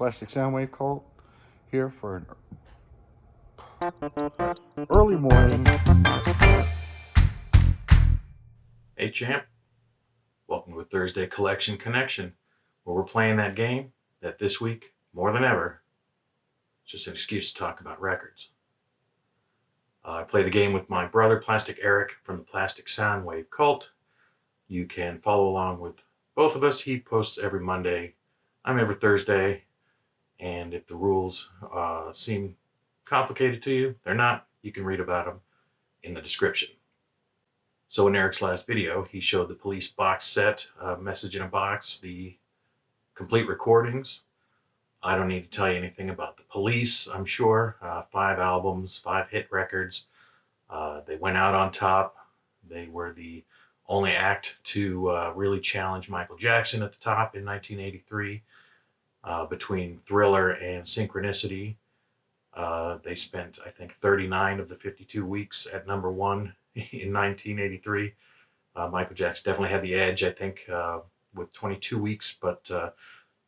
Plastic Soundwave Cult here for an early morning. Hey champ, welcome to a Thursday Collection Connection, where we're playing that game that this week, more than ever, it's just an excuse to talk about records. I play the game with my brother, Plastic Eric, from the Plastic Soundwave Cult. You can follow along with both of us. He posts every Monday, I'm every Thursday, and if the rules seem complicated to you, they're not. You can read about them in the description. So in Eric's last video, he showed the police box set, Message in a Box, the complete recordings. I don't need to tell you anything about the police, I'm sure. 5 albums, 5 hit records. They went out on top. They were the only act to really challenge Michael Jackson at the top in 1983. Between Thriller and Synchronicity, they spent, I think, 39 of the 52 weeks at number 1 in 1983. Michael Jackson definitely had the edge, I think, with 22 weeks, but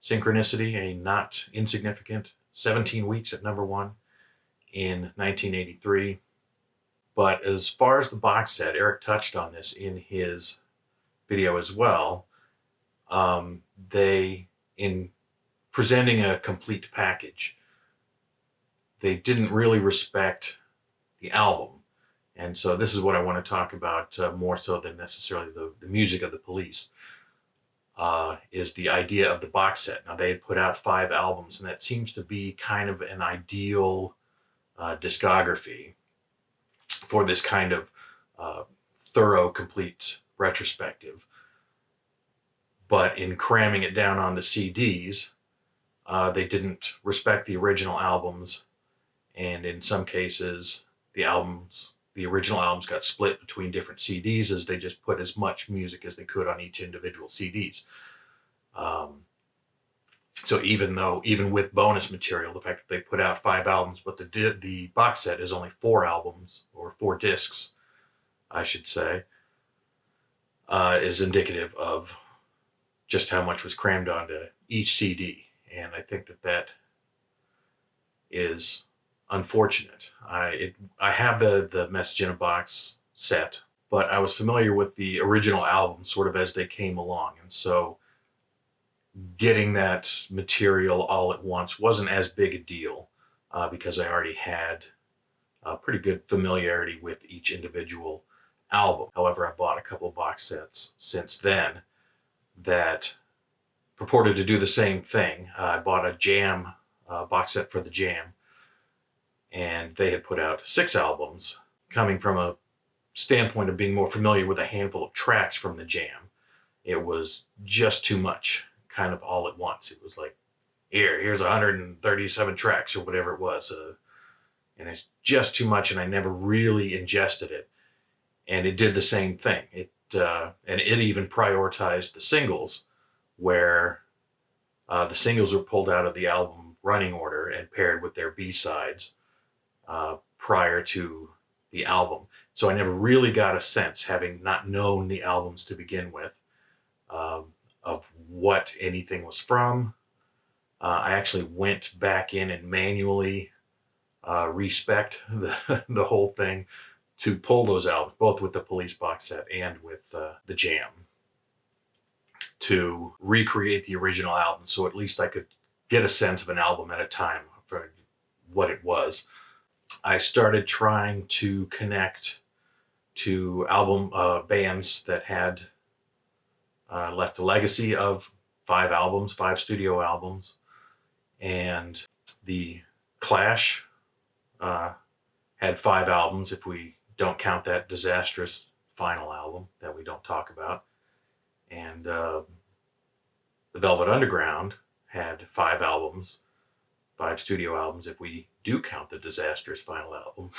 Synchronicity, a not insignificant 17 weeks at number 1 in 1983. But as far as the box set, Eric touched on this in his video as well. In presenting a complete package, they didn't really respect the album. And so this is what I want to talk about more so than necessarily the music of the police, is the idea of the box set. Now, they had put out 5 albums, and that seems to be kind of an ideal discography for this kind of thorough, complete retrospective. But in cramming it down onto CDs, they didn't respect the original albums, and in some cases, the original albums got split between different CDs as they just put as much music as they could on each individual CDs. So even with bonus material, the fact that they put out 5 albums, but the box set is only 4 albums, or 4 discs, I should say, is indicative of just how much was crammed onto each CD. And I think that is unfortunate. I have the Message in a Box set, but I was familiar with the original album sort of as they came along. And so getting that material all at once wasn't as big a deal because I already had a pretty good familiarity with each individual album. However, I bought a couple of box sets since then that purported to do the same thing. I bought a Jam box set for the Jam, and they had put out 6 albums. Coming from a standpoint of being more familiar with a handful of tracks from the Jam, it was just too much, kind of all at once. It was like, here's 137 tracks or whatever it was, and it's just too much, and I never really ingested it. And it did the same thing. And it even prioritized the singles, where the singles were pulled out of the album running order and paired with their B-sides prior to the album. So I never really got a sense, having not known the albums to begin with, of what anything was from. I actually went back in and manually respect the whole thing to pull those albums, both with the police box set and with the Jam, to recreate the original album, so at least I could get a sense of an album at a time for what it was. I started trying to connect to album bands that had left a legacy of 5 albums, 5 studio albums, and the Clash had 5 albums, if we don't count that disastrous final album that we don't talk about. And the Velvet Underground had 5 albums, 5 studio albums, if we do count the disastrous final album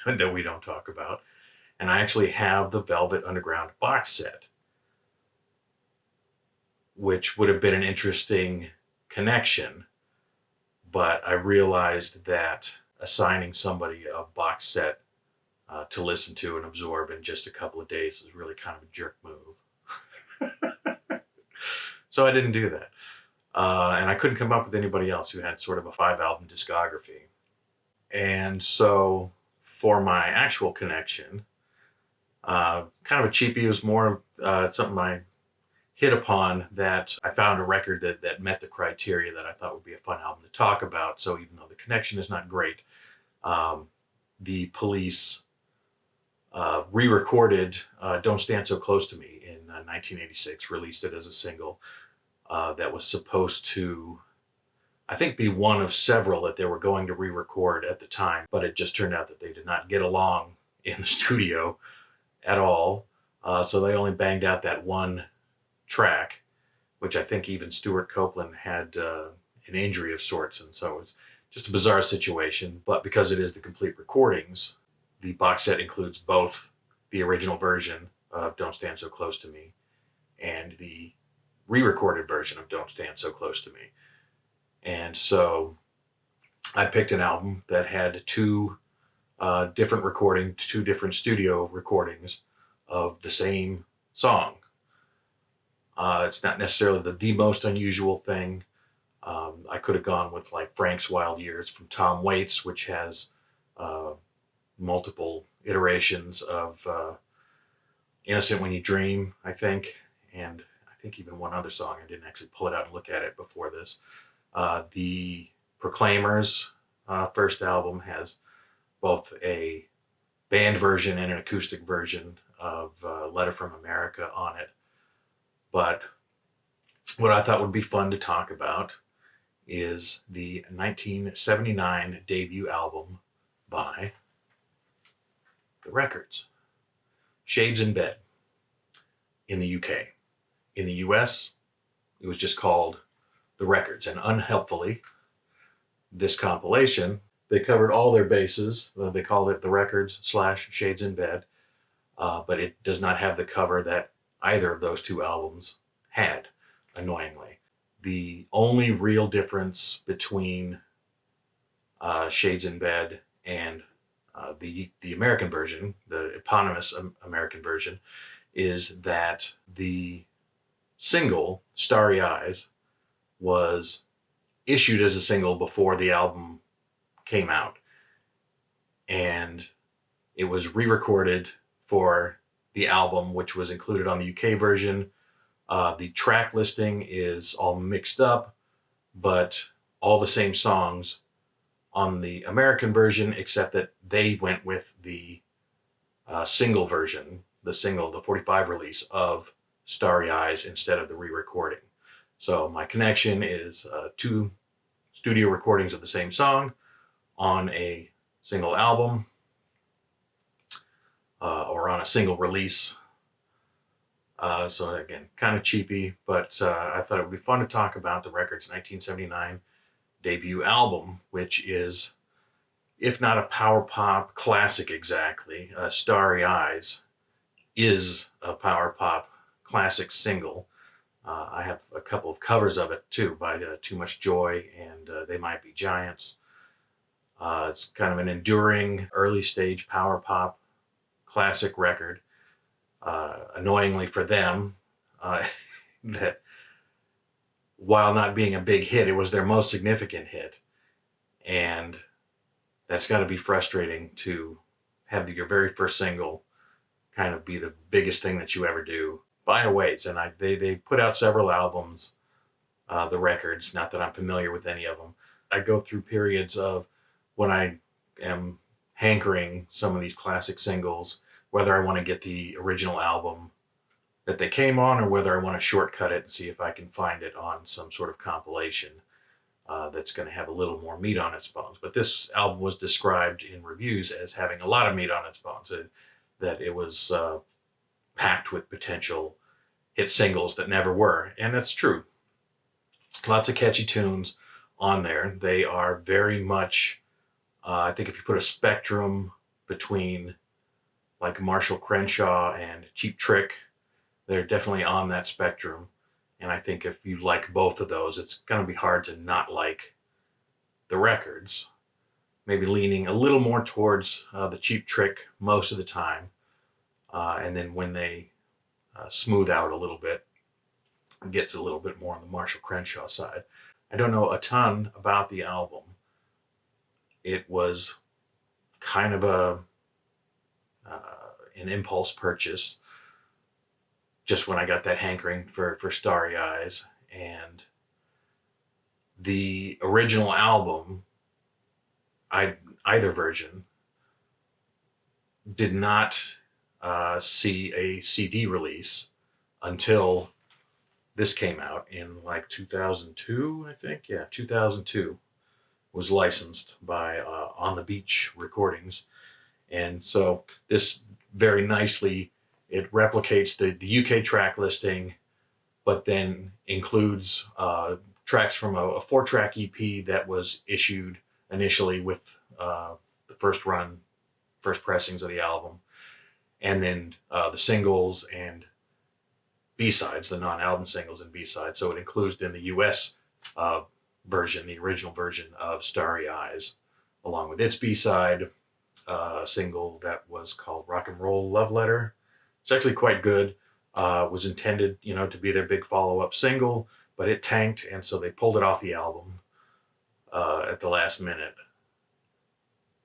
that we don't talk about. And I actually have the Velvet Underground box set, which would have been an interesting connection, but I realized that assigning somebody a box set to listen to and absorb in just a couple of days is really kind of a jerk move. So I didn't do that. And I couldn't come up with anybody else who had sort of a 5 album discography. And so for my actual connection, kind of a cheapie, it was more something I hit upon that I found a record that met the criteria that I thought would be a fun album to talk about. So even though the connection is not great, um, the Police re-recorded "Don't Stand So Close to Me" in 1986, released it as a single that was supposed to, I think, be one of several that they were going to re-record at the time, but it just turned out that they did not get along in the studio at all. So they only banged out that one track, which I think even Stuart Copeland had an injury of sorts, and so it's just a bizarre situation. But because it is the complete recordings, the box set includes both the original version of "Don't Stand So Close to Me" and the re-recorded version of "Don't Stand So Close to Me." And so I picked an album that had two different studio recordings of the same song. It's not necessarily the most unusual thing. I could have gone with like Frank's Wild Years from Tom Waits, which has uh, multiple iterations of Innocent When You Dream, I think, and I think even one other song. I didn't actually pull it out and look at it before this. The Proclaimers' first album has both a band version and an acoustic version of Letter from America on it. But what I thought would be fun to talk about is the 1979 debut album by The Records, Shades in Bed, in the UK. In the US, it was just called The Records, and unhelpfully, this compilation, they covered all their bases. They called it The Records / Shades in Bed, but it does not have the cover that either of those two albums had, annoyingly. The only real difference between Shades in Bed and the American version, the eponymous American version, is that the single "Starry Eyes" was issued as a single before the album came out, and it was re-recorded for the album, which was included on the UK version. The track listing is all mixed up, but all the same songs on the American version, except that they went with the single version, the 45 release of Starry Eyes instead of the re-recording. So my connection is two studio recordings of the same song on a single album or on a single release. So again, kind of cheapy, but I thought it would be fun to talk about The Records' 1979 debut album, which is, if not a power pop classic exactly, Starry Eyes is a power pop classic single. I have a couple of covers of it too by Too Much Joy and They Might Be Giants. It's kind of an enduring early stage power pop classic record. Annoyingly for them, that while not being a big hit, it was their most significant hit. And that's got to be frustrating to have your very first single kind of be the biggest thing that you ever do by a ways. And they put out several albums, The Records, not that I'm familiar with any of them. I go through periods of when I am hankering some of these classic singles, whether I want to get the original album that they came on or whether I want to shortcut it and see if I can find it on some sort of compilation that's going to have a little more meat on its bones. But this album was described in reviews as having a lot of meat on its bones, that it was packed with potential hit singles that never were. And that's true. Lots of catchy tunes on there. They are very much, I think if you put a spectrum between like Marshall Crenshaw and Cheap Trick, they're definitely on that spectrum. And I think if you like both of those, it's going to be hard to not like The Records. Maybe leaning a little more towards the Cheap Trick most of the time. And then when they smooth out a little bit, gets a little bit more on the Marshall Crenshaw side. I don't know a ton about the album. It was kind of an impulse purchase just when I got that hankering for Starry Eyes. And the original album, either version, did not see a CD release until this came out in like 2002, I think. Yeah, 2002 was licensed by On the Beach Recordings. And so this very nicely, it replicates the UK track listing, but then includes tracks from a 4-track EP that was issued initially with the first pressings of the album, and then the singles and B-sides, the non-album singles and B-sides. So it includes then the US version, the original version of Starry Eyes, along with its B-side, single that was called Rock and Roll Love Letter. It's actually quite good. Was intended, to be their big follow-up single, but it tanked, and so they pulled it off the album at the last minute.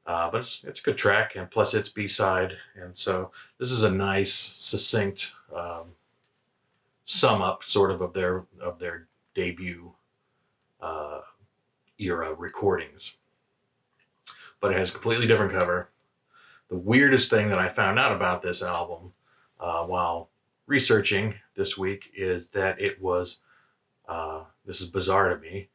But it's a good track, and plus it's B-side, and so this is a nice, succinct sum up, sort of their debut era recordings. But it has a completely different cover. The weirdest thing that I found out about this album while researching this week is that it was, this is bizarre to me,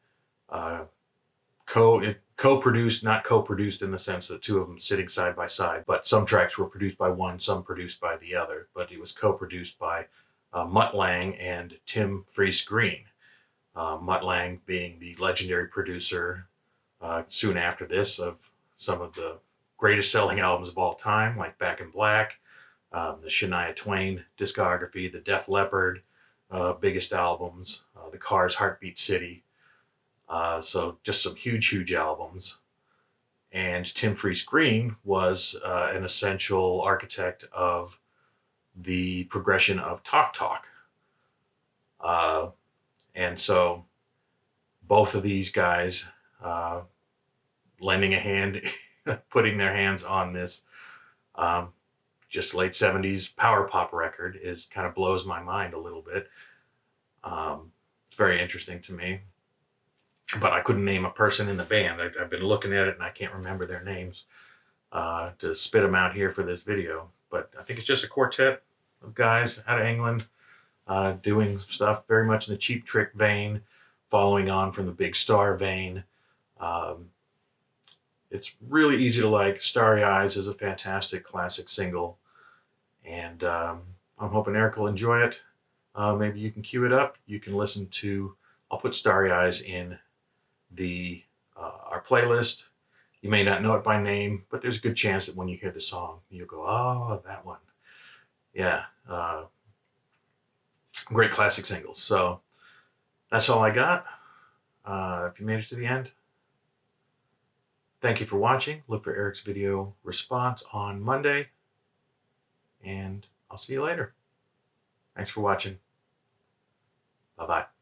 co-produced, not co-produced in the sense that two of them sitting side by side, but some tracks were produced by one, some produced by the other, but it was co-produced by Mutt Lange and Tim Friese-Greene. Mutt Lange being the legendary producer soon after this of some of the greatest selling albums of all time, like Back in Black, the Shania Twain discography, the Def Leppard biggest albums, the Cars' Heartbeat City. So just some huge, huge albums. And Tim Friese-Greene was an essential architect of the progression of Talk Talk. And so both of these guys lending a hand, putting their hands on this just late 70s power pop record kind of blows my mind a little bit. It's very interesting to me. But I couldn't name a person in the band. I've been looking at it and I can't remember their names to spit them out here for this video. But I think it's just a quartet of guys out of England doing stuff very much in the Cheap Trick vein, following on from the Big Star vein. It's really easy to like. Starry Eyes is a fantastic classic single. And I'm hoping Eric will enjoy it. Maybe you can cue it up. You can listen to, I'll put Starry Eyes in our playlist. You may not know it by name, but there's a good chance that when you hear the song, you'll go, oh, that one. Yeah. Great classic singles. So that's all I got. If you made it to the end, thank you for watching. Look for Eric's video response on Monday, and I'll see you later. Thanks for watching. Bye-bye.